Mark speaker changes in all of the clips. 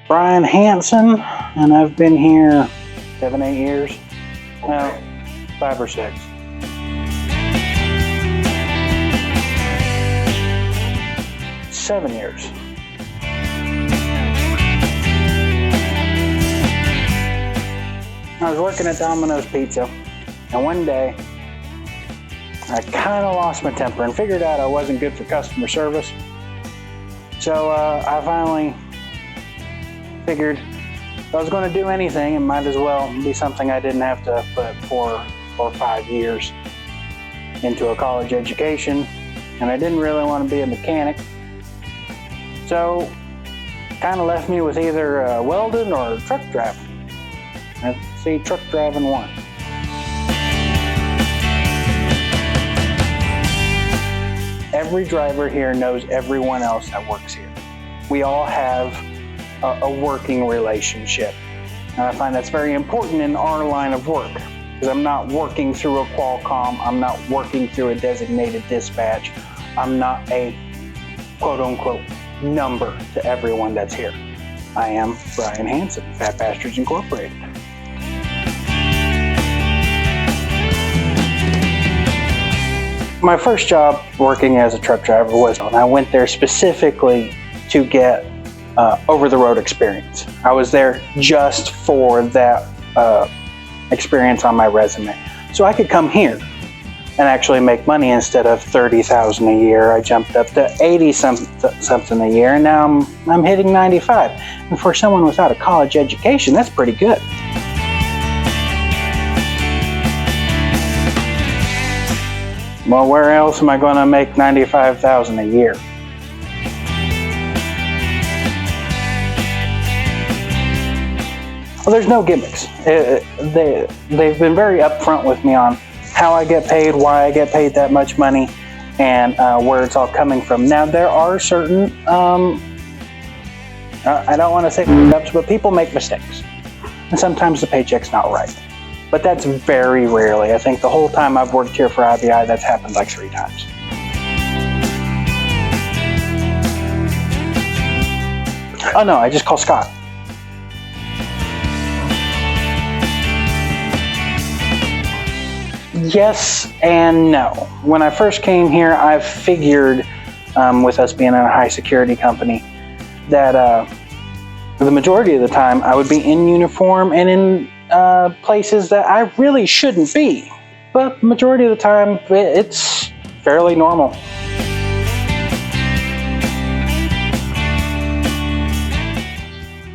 Speaker 1: Brian Hansen, and I've been here 7, 8 years. Well, 5 or 6. Seven years. I was working at Domino's Pizza, and one day I kind of lost my temper and figured out I wasn't good for customer service. So I finally figured if I was going to do anything, it might as well be something I didn't have to put 4 or 5 years into a college education, and I didn't really want to be a mechanic. So kind of left me with either welding or truck driving. Let's see, truck driving won. Every driver here knows everyone else that works here. We all have a working relationship. And I find that's very important in our line of work, because I'm not working through a Qualcomm, I'm not working through a designated dispatch, I'm not a quote-unquote number to everyone that's here. I am Brian Hansen, Fat Bastards Incorporated. My first job working as a truck driver was, and I went there specifically to get over-the-road experience. I was there just for that experience on my resume. So I could come here and actually make money. Instead of $30,000 a year, I jumped up to 80 something a year, and now I'm hitting 95. And for someone without a college education, that's pretty good. Well, where else am I going to make $95,000 a year? Well, there's no gimmicks. They've been very upfront with me on how I get paid, why I get paid that much money, and where it's all coming from. Now, there are certain, I don't want to say ups, but people make mistakes. And sometimes the paycheck's not right. But that's very rarely. I think the whole time I've worked here for IBI, that's happened like 3 times. Oh no, I just call Scott. Yes and no. When I first came here, I figured, with us being a high security company, that the majority of the time I would be in uniform and in places that I really shouldn't be. But the majority of the time, it's fairly normal.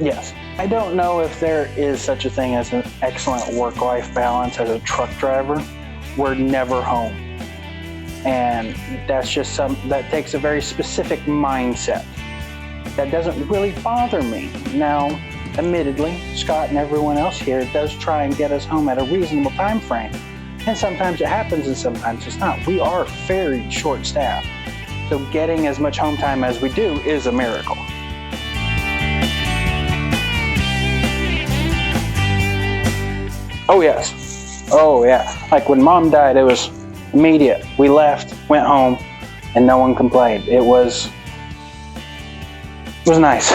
Speaker 1: Yes. I don't know if there is such a thing as an excellent work-life balance as a truck driver. We're never home. And that's just that takes a very specific mindset. That doesn't really bother me. Now, admittedly, Scott and everyone else here does try and get us home at a reasonable time frame. And sometimes it happens and sometimes it's not. We are very short-staffed. So getting as much home time as we do is a miracle. Oh yes. Oh yeah. Like when Mom died, it was immediate. We left, went home, and no one complained. It was nice.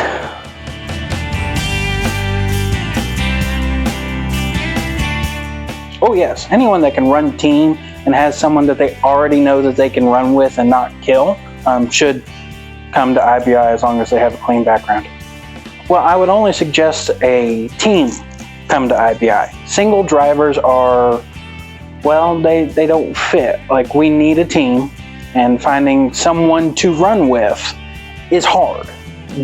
Speaker 1: Oh yes, anyone that can run team and has someone that they already know that they can run with and not kill should come to IBI as long as they have a clean background. Well, I would only suggest a team come to IBI. Single drivers are, well, they don't fit. Like, we need a team, and finding someone to run with is hard.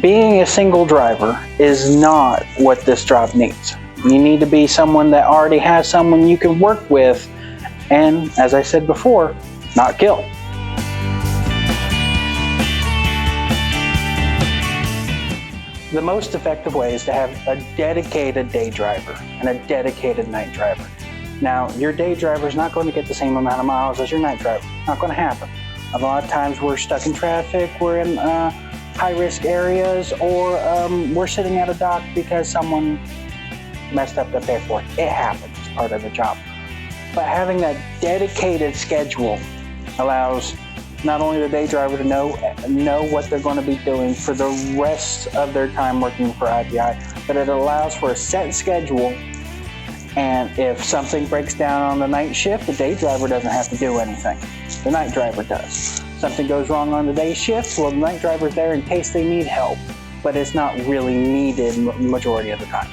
Speaker 1: Being a single driver is not what this job needs. You need to be someone that already has someone you can work with and, as I said before, not kill. The most effective way is to have a dedicated day driver and a dedicated night driver. Now, your day driver is not going to get the same amount of miles as your night driver. Not going to happen. A lot of times we're stuck in traffic, we're in high-risk areas, or we're sitting at a dock because someone messed up the paperwork. It happens. It's part of the job. But having that dedicated schedule allows not only the day driver to know what they're going to be doing for the rest of their time working for IBI, but it allows for a set schedule. And if something breaks down on the night shift, the day driver doesn't have to do anything. The night driver does. Something goes wrong on the day shift, well, the night driver's there in case they need help, but it's not really needed majority of the time.